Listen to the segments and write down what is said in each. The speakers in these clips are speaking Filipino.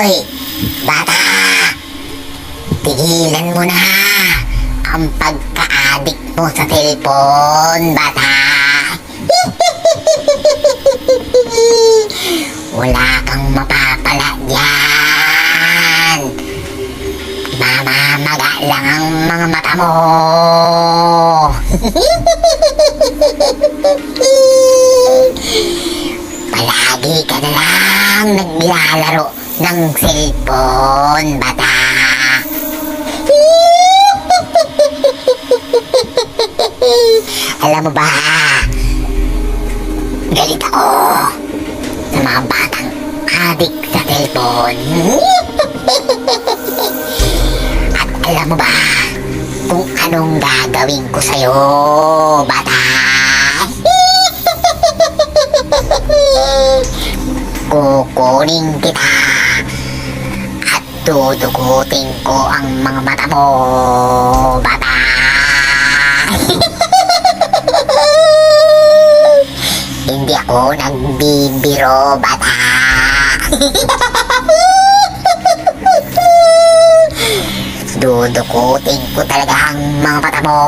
Hoy, bata! Tigilan mo na ang pagka-addict mo sa cellphone, bata! Wala kang mapapala dyan! Mamamaga lang ang mga mata mo! Palagi ka na lang naglalaro ng cellphone, bata! Alam mo ba, galit ako sa mga batang addict sa cellphone. At alam mo ba kung anong gagawin ko sa'yo, bata? Kukunin kita at dudugutin ko ang mga mata mo, bata. Hindi ako nagbibiro, bata. Dudukutin ko talaga ang mga mata mo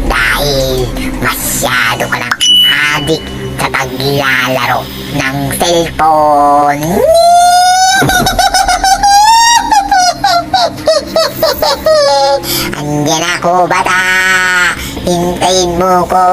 dahil masyado ka ng addict sa paglalaro ng cellphone. Andiyan ako, bata. Hintayin mo ko.